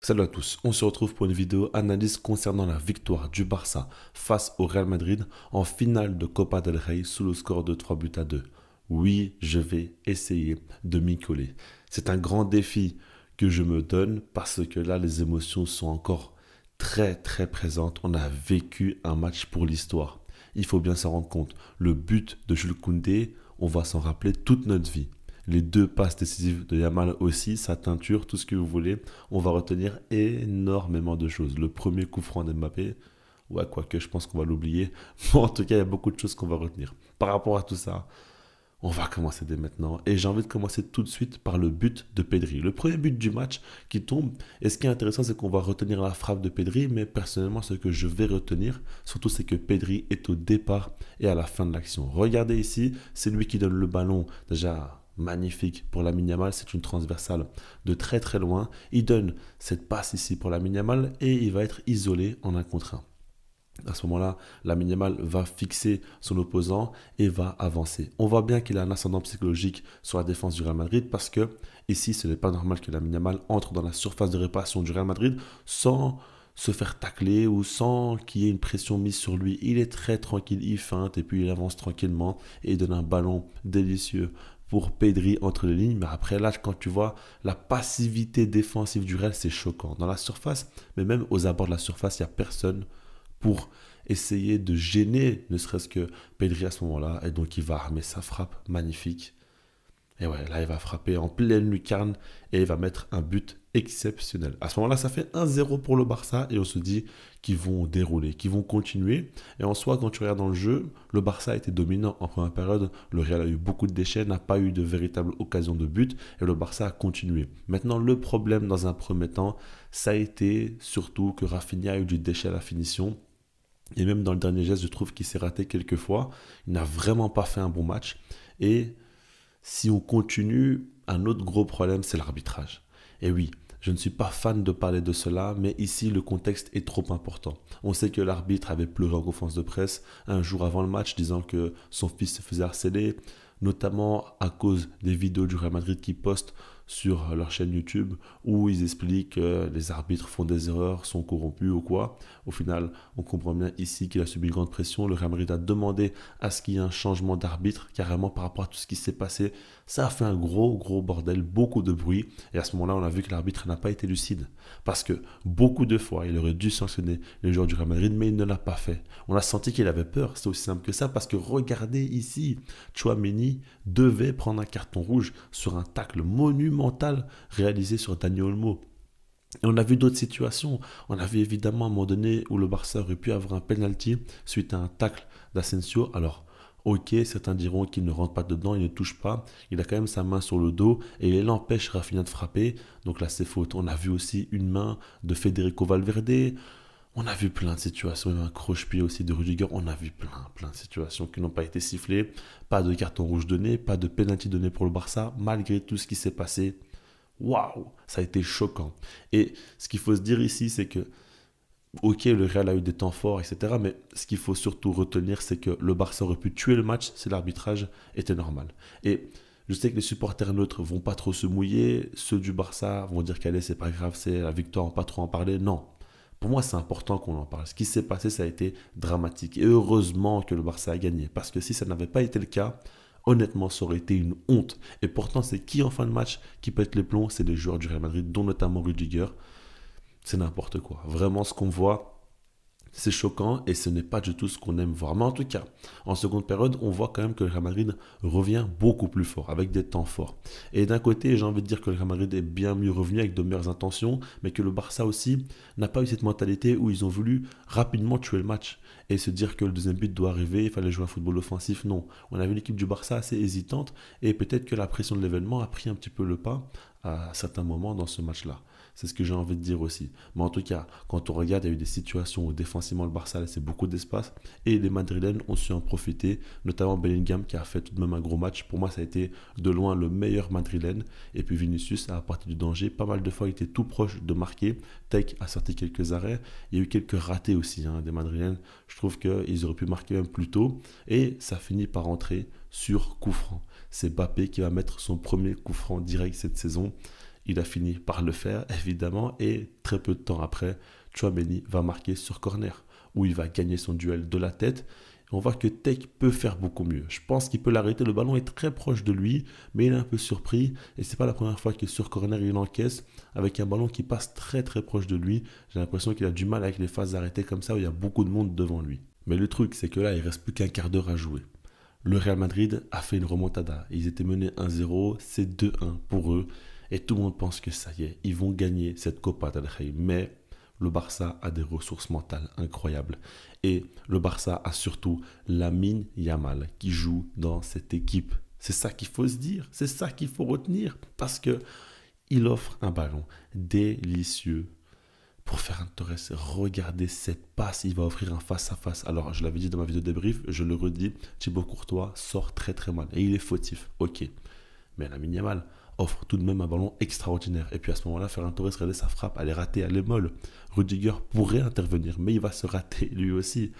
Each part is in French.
Salut à tous, on se retrouve pour une vidéo analyse concernant la victoire du Barça face au Real Madrid en finale de Copa del Rey sous le score de 3 buts à 2. Oui, je vais essayer de m'y coller. C'est un grand défi que je me donne parce que là, les émotions sont encore très présentes. On a vécu un match pour l'histoire. Il faut bien s'en rendre compte. Le but de Jules Koundé, on va s'en rappeler toute notre vie. Les deux passes décisives de Yamal aussi, sa teinture, tout ce que vous voulez. On va retenir énormément de choses. Le premier coup franc d'Mbappé, ouais, quoique je pense qu'on va l'oublier. Bon, en tout cas, il y a beaucoup de choses qu'on va retenir. Par rapport à tout ça, on va commencer dès maintenant. Et j'ai envie de commencer tout de suite par le but de Pedri. Le premier but du match qui tombe. Et ce qui est intéressant, c'est qu'on va retenir la frappe de Pedri. Mais personnellement, ce que je vais retenir, surtout, c'est que Pedri est au départ et à la fin de l'action. Regardez ici, c'est lui qui donne le ballon. Déjà, magnifique pour Lamine Yamal, c'est une transversale de très loin. Il donne cette passe ici pour Lamine Yamal et il va être isolé en un contre un. À ce moment-là, Lamine Yamal va fixer son opposant et va avancer. On voit bien qu'il a un ascendant psychologique sur la défense du Real Madrid parce que ici, ce n'est pas normal que Lamine Yamal entre dans la surface de réparation du Real Madrid sans se faire tacler ou sans qu'il y ait une pression mise sur lui. Il est très tranquille, il feinte et puis il avance tranquillement et il donne un ballon délicieux pour Pedri entre les lignes. Mais après, là, quand tu vois la passivité défensive du Real, c'est choquant. Dans la surface, mais même aux abords de la surface, il n'y a personne pour essayer de gêner, ne serait-ce que Pedri à ce moment-là. Et donc, il va armer sa frappe magnifique. Et ouais, là, il va frapper en pleine lucarne et il va mettre un but exceptionnel. À ce moment-là, ça fait 1-0 pour le Barça et on se dit qu'ils vont dérouler, qu'ils vont continuer. Et en soi, quand tu regardes dans le jeu, le Barça a été dominant en première période. Le Real a eu beaucoup de déchets, n'a pas eu de véritable occasion de but et le Barça a continué. Maintenant, le problème dans un premier temps, ça a été surtout que Rafinha a eu du déchet à la finition. Et même dans le dernier geste, je trouve qu'il s'est raté quelques fois. Il n'a vraiment pas fait un bon match. Et si on continue, un autre gros problème, c'est l'arbitrage. Et oui, je ne suis pas fan de parler de cela, mais ici, le contexte est trop important. On sait que l'arbitre avait pleuré en conférence de presse un jour avant le match, disant que son fils se faisait harceler, notamment à cause des vidéos du Real Madrid qui postent sur leur chaîne YouTube où ils expliquent que les arbitres font des erreurs, sont corrompus ou quoi. Au final, on comprend bien ici qu'il a subi une grande pression. Le Real Madrid a demandé à ce qu'il y ait un changement d'arbitre carrément par rapport à tout ce qui s'est passé. Ça a fait un gros bordel, beaucoup de bruit. Et à ce moment-là, on a vu que l'arbitre n'a pas été lucide. Parce que beaucoup de fois, il aurait dû sanctionner les joueurs du Real Madrid, mais il ne l'a pas fait. On a senti qu'il avait peur, c'est aussi simple que ça, parce que regardez ici, Tchouaméni devait prendre un carton rouge sur un tacle monumental réalisé sur Dani Olmo. Et on a vu d'autres situations. On a vu évidemment à un moment donné où le Barça aurait pu avoir un penalty suite à un tacle d'Asensio. Alors, ok, certains diront qu'il ne rentre pas dedans, il ne touche pas. Il a quand même sa main sur le dos et il empêche Rafinha de frapper. Donc là, c'est faute. On a vu aussi une main de Federico Valverde. On a vu plein de situations, même un croche-pied aussi de Rudiger. On a vu plein de situations qui n'ont pas été sifflées. Pas de carton rouge donné, pas de penalty donné pour le Barça, malgré tout ce qui s'est passé. Waouh, ça a été choquant. Et ce qu'il faut se dire ici, c'est que, ok, le Real a eu des temps forts, etc. Mais ce qu'il faut surtout retenir, c'est que le Barça aurait pu tuer le match si l'arbitrage était normal. Et je sais que les supporters neutres vont pas trop se mouiller. Ceux du Barça vont dire qu'allez, c'est pas grave, c'est la victoire, on va pas trop en parler. Non. Pour moi, c'est important qu'on en parle. Ce qui s'est passé, ça a été dramatique. Et heureusement que le Barça a gagné. Parce que si ça n'avait pas été le cas, honnêtement, ça aurait été une honte. Et pourtant, c'est qui en fin de match qui pète les plombs? C'est les joueurs du Real Madrid, dont notamment Rudiger. C'est n'importe quoi. Vraiment, ce qu'on voit, c'est choquant et ce n'est pas du tout ce qu'on aime voir. Mais en tout cas, en seconde période, on voit quand même que le Real Madrid revient beaucoup plus fort, avec des temps forts. Et d'un côté, j'ai envie de dire que le Real Madrid est bien mieux revenu avec de meilleures intentions, mais que le Barça aussi n'a pas eu cette mentalité où ils ont voulu rapidement tuer le match et se dire que le deuxième but doit arriver, il fallait jouer un football offensif. Non, on a vu l'équipe du Barça assez hésitante et peut-être que la pression de l'événement a pris un petit peu le pas à certains moments dans ce match-là. C'est ce que j'ai envie de dire aussi. Mais en tout cas, quand on regarde, il y a eu des situations où défensivement le Barça a laissé beaucoup d'espace et les Madrilènes ont su en profiter, notamment Bellingham qui a fait tout de même un gros match. Pour moi, ça a été de loin le meilleur Madrilène. Et puis Vinicius a apporté du danger. Pas mal de fois, il était tout proche de marquer. Tech a sorti quelques arrêts. Il y a eu quelques ratés aussi des Madrilènes. Je trouve qu'ils auraient pu marquer même plus tôt. Et ça finit par entrer sur coup franc. C'est Mbappé qui va mettre son premier coup franc direct cette saison. Il a fini par le faire, évidemment, et très peu de temps après, Tchouaméni va marquer sur corner, où il va gagner son duel de la tête. On voit que Tech peut faire beaucoup mieux. Je pense qu'il peut l'arrêter. Le ballon est très proche de lui, mais il est un peu surpris. Et c'est pas la première fois que sur corner, il encaisse avec un ballon qui passe très très proche de lui. J'ai l'impression qu'il a du mal avec les phases arrêtées comme ça où il y a beaucoup de monde devant lui. Mais le truc, c'est que là, il reste plus qu'un quart d'heure à jouer. Le Real Madrid a fait une remontada. Ils étaient menés 1-0, c'est 2-1 pour eux. Et tout le monde pense que ça y est, ils vont gagner cette Copa del Rey. Mais le Barça a des ressources mentales incroyables. Et le Barça a surtout Lamine Yamal qui joue dans cette équipe. C'est ça qu'il faut se dire, c'est ça qu'il faut retenir. Parce que il offre un ballon délicieux pour Ferran Torres. Regardez cette passe, il va offrir un face-à-face. Alors, je l'avais dit dans ma vidéo débrief, je le redis, Thibaut Courtois sort très très mal. Et il est fautif, ok. Mais Lamine Yamal offre tout de même un ballon extraordinaire. Et puis à ce moment-là, Ferran Torres, regardez sa frappe, elle est ratée, elle est molle. Rudiger pourrait intervenir, mais il va se rater lui aussi.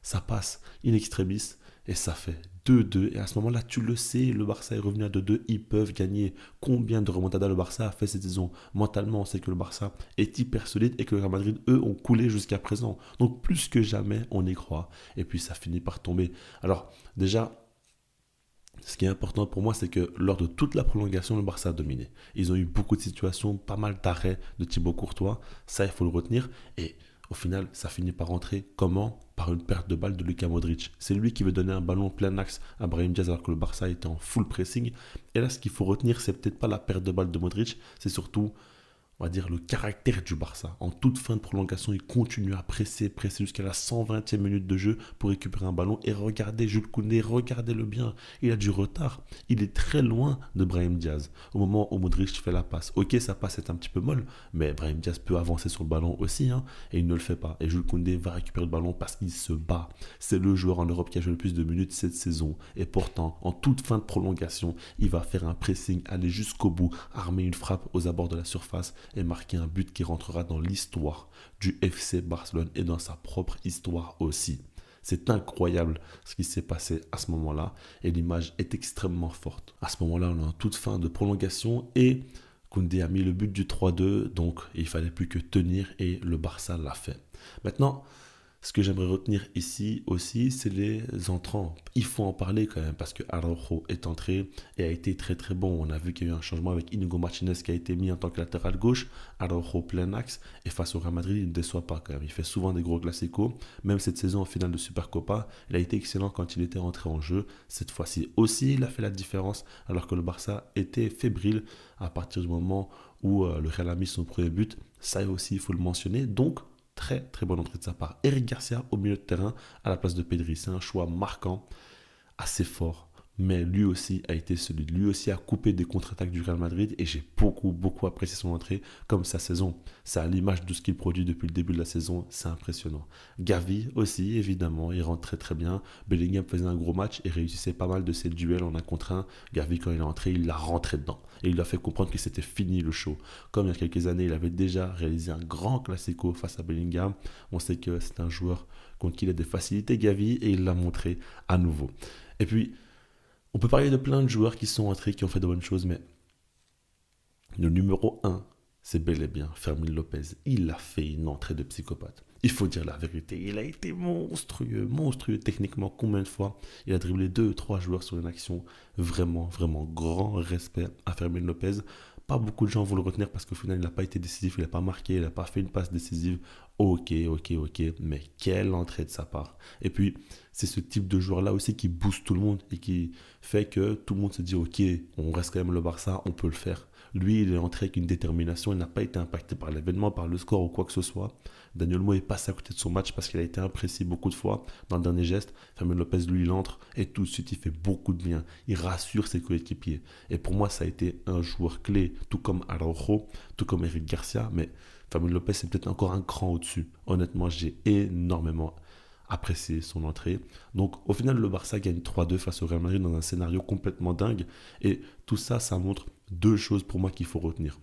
Ça passe in extremis et ça fait 2-2. Et à ce moment-là, tu le sais, le Barça est revenu à 2-2. Ils peuvent gagner. Combien de remontadas le Barça a fait cette saison? Mentalement, on sait que le Barça est hyper solide et que le Real Madrid, eux, ont coulé jusqu'à présent. Donc plus que jamais, on y croit. Et puis ça finit par tomber. Alors déjà, ce qui est important pour moi, c'est que lors de toute la prolongation, le Barça a dominé. Ils ont eu beaucoup de situations, pas mal d'arrêts de Thibaut Courtois. Ça, il faut le retenir. Et au final, ça finit par rentrer. Comment? Par une perte de balle de Luka Modric. C'est lui qui veut donner un ballon plein axe à Brahim Diaz alors que le Barça était en full pressing. Et là, ce qu'il faut retenir, c'est peut-être pas la perte de balle de Modric, c'est surtout, on va dire, le caractère du Barça. En toute fin de prolongation, il continue à presser jusqu'à la 120e minute de jeu pour récupérer un ballon. Et regardez Jules Koundé, regardez-le bien. Il a du retard. Il est très loin de Brahim Diaz. Au moment où Modric fait la passe. Ok, sa passe est un petit peu molle, mais Brahim Diaz peut avancer sur le ballon aussi. Et il ne le fait pas. Et Jules Koundé va récupérer le ballon parce qu'il se bat. C'est le joueur en Europe qui a joué le plus de minutes cette saison. Et pourtant, en toute fin de prolongation, il va faire un pressing, aller jusqu'au bout, armer une frappe aux abords de la surface et marquer un but qui rentrera dans l'histoire du FC Barcelone et dans sa propre histoire aussi. C'est incroyable ce qui s'est passé à ce moment-là et l'image est extrêmement forte. À ce moment-là, on est en toute fin de prolongation et Koundé a mis le but du 3-2, donc il fallait plus que tenir et le Barça l'a fait. Maintenant, ce que j'aimerais retenir ici aussi, c'est les entrants. Il faut en parler quand même parce que Araujo est entré et a été très très bon. On a vu qu'il y a eu un changement avec Inigo Martinez qui a été mis en tant que latéral gauche. Araujo plein axe et face au Real Madrid, il ne déçoit pas quand même. Il fait souvent des gros classicos. Même cette saison en finale de Supercopa, il a été excellent quand il était rentré en jeu. Cette fois-ci aussi, il a fait la différence alors que le Barça était fébrile à partir du moment où le Real a mis son premier but. Ça aussi, il faut le mentionner. Donc, très très bonne entrée de sa part. Eric Garcia au milieu de terrain à la place de Pedri. C'est un choix marquant, assez fort. Mais lui aussi a été solide. Lui aussi a coupé des contre-attaques du Real Madrid et j'ai beaucoup apprécié son entrée comme sa saison. C'est à l'image de ce qu'il produit depuis le début de la saison. C'est impressionnant. Gavi aussi, évidemment, il rentre très très bien. Bellingham faisait un gros match et réussissait pas mal de ses duels en 1 contre 1. Gavi, quand il est entré, il l'a rentré dedans. Et il a fait comprendre que c'était fini le show. Comme il y a quelques années, il avait déjà réalisé un grand classico face à Bellingham. On sait que c'est un joueur contre qui il a des facilités, Gavi, et il l'a montré à nouveau. Et puis, on peut parler de plein de joueurs qui sont entrés, qui ont fait de bonnes choses, mais le numéro 1, c'est bel et bien Fermín López. Il a fait une entrée de psychopathe. Il faut dire la vérité, il a été monstrueux techniquement. Combien de fois il a dribblé 2-3 joueurs sur une action. Vraiment grand respect à Fermín López. Pas beaucoup de gens vont le retenir parce qu'au final, il n'a pas été décisif, il n'a pas marqué, il n'a pas fait une passe décisive. Ok, mais quelle entrée de sa part. Et puis, c'est ce type de joueur-là aussi qui booste tout le monde et qui fait que tout le monde se dit, ok, on reste quand même le Barça, on peut le faire. Lui, il est entré avec une détermination, il n'a pas été impacté par l'événement, par le score ou quoi que ce soit. Daniel Mo est passé à côté de son match parce qu'il a été imprécis beaucoup de fois dans le dernier geste. Fermín López, lui, il entre et tout de suite, il fait beaucoup de bien. Il rassure ses coéquipiers. Et pour moi, ça a été un joueur clé, tout comme Araujo, tout comme Eric Garcia. Mais Fermín López, c'est peut-être encore un cran au-dessus. Honnêtement, j'ai énormément apprécié son entrée. Donc, au final, le Barça gagne 3-2 face au Real Madrid dans un scénario complètement dingue. Et tout ça, ça montre deux choses pour moi qu'il faut retenir.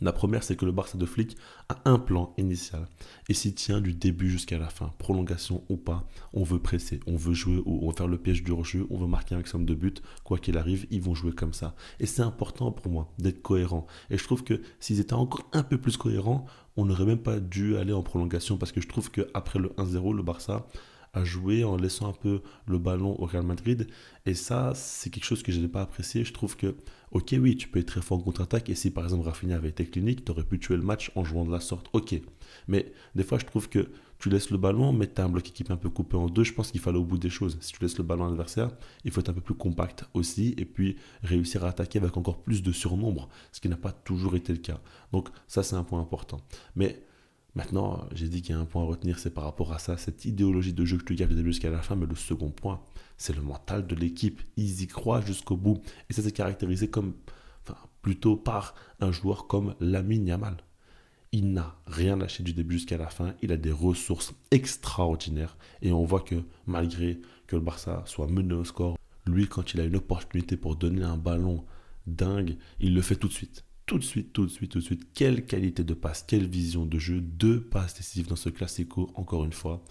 La première, c'est que le Barça de Flick a un plan initial et s'y tient du début jusqu'à la fin, prolongation ou pas. On veut presser, on veut jouer, on veut faire le piège du hors-jeu, on veut marquer un maximum de buts. Quoi qu'il arrive, ils vont jouer comme ça. Et c'est important pour moi d'être cohérent. Et je trouve que s'ils étaient encore un peu plus cohérents, on n'aurait même pas dû aller en prolongation parce que je trouve qu'après le 1-0, le Barça a joué en laissant un peu le ballon au Real Madrid. Et ça, c'est quelque chose que je n'ai pas apprécié. Je trouve que, ok, oui, tu peux être très fort en contre-attaque. Et si par exemple Rafinha avait été clinique, tu aurais pu tuer le match en jouant de la sorte. Ok. Mais des fois, je trouve que tu laisses le ballon, mais tu as un bloc équipe un peu coupé en deux. Je pense qu'il fallait au bout des choses. Si tu laisses le ballon à l'adversaire, il faut être un peu plus compact aussi. Et puis réussir à attaquer avec encore plus de surnombre, ce qui n'a pas toujours été le cas. Donc ça, c'est un point important. Mais maintenant, j'ai dit qu'il y a un point à retenir, c'est par rapport à ça, cette idéologie de jeu que je te garde du début jusqu'à la fin, mais le second point, c'est le mental de l'équipe. Ils y croient jusqu'au bout. Et ça, c'est caractérisé comme, enfin, plutôt par un joueur comme Lamine Yamal. Il n'a rien lâché du début jusqu'à la fin. Il a des ressources extraordinaires. Et on voit que malgré que le Barça soit mené au score, lui, quand il a une opportunité pour donner un ballon dingue, il le fait tout de suite. Tout de suite, tout de suite, tout de suite. Quelle qualité de passe, quelle vision de jeu. Deux passes décisives dans ce Classico, encore une fois.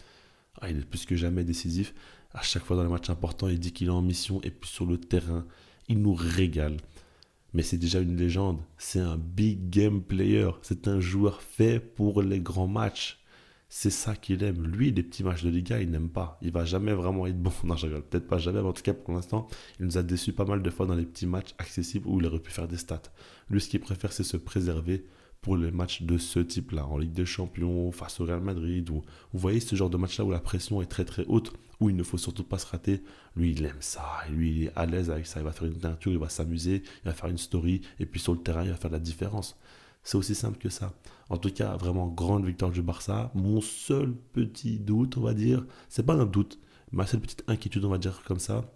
Ah, il est plus que jamais décisif. À chaque fois dans les matchs importants, il dit qu'il est en mission. Et puis sur le terrain, il nous régale. Mais c'est déjà une légende. C'est un big game player. C'est un joueur fait pour les grands matchs. C'est ça qu'il aime. Lui, les petits matchs de Liga, il n'aime pas. Il va jamais vraiment être bon. Non, je rigole. Peut-être pas jamais, mais en tout cas, pour l'instant, il nous a déçus pas mal de fois dans les petits matchs accessibles où il aurait pu faire des stats. Lui, ce qu'il préfère, c'est se préserver pour les matchs de ce type-là, en Ligue des Champions, face au Real Madrid. Ou, vous voyez ce genre de match-là où la pression est très très haute, où il ne faut surtout pas se rater. Lui, il aime ça. Et lui, il est à l'aise avec ça. Il va faire une teinture, il va s'amuser, il va faire une story. Et puis sur le terrain, il va faire la différence. C'est aussi simple que ça. En tout cas, vraiment grande victoire du Barça. Mon seul petit doute, on va dire, c'est pas un doute, ma seule petite inquiétude, on va dire comme ça,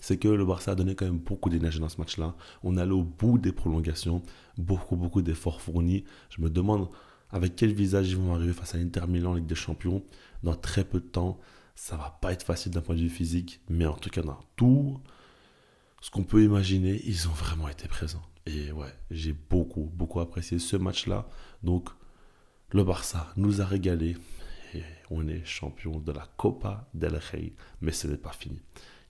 c'est que le Barça a donné quand même beaucoup d'énergie dans ce match-là. On est allé au bout des prolongations, beaucoup, beaucoup d'efforts fournis. Je me demande avec quel visage ils vont arriver face à l'Inter Milan en Ligue des Champions dans très peu de temps. Ça va pas être facile d'un point de vue physique, mais en tout cas, dans tout ce qu'on peut imaginer, ils ont vraiment été présents. Et ouais, j'ai beaucoup, beaucoup apprécié ce match-là. Donc, le Barça nous a régalé. Et on est champion de la Copa del Rey. Mais ce n'est pas fini.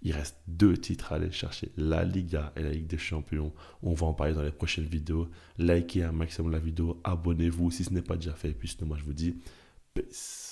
Il reste deux titres à aller chercher, la Liga et la Ligue des Champions. On va en parler dans les prochaines vidéos. Likez un maximum la vidéo, abonnez-vous si ce n'est pas déjà fait. Et puis sinon, moi je vous dis peace.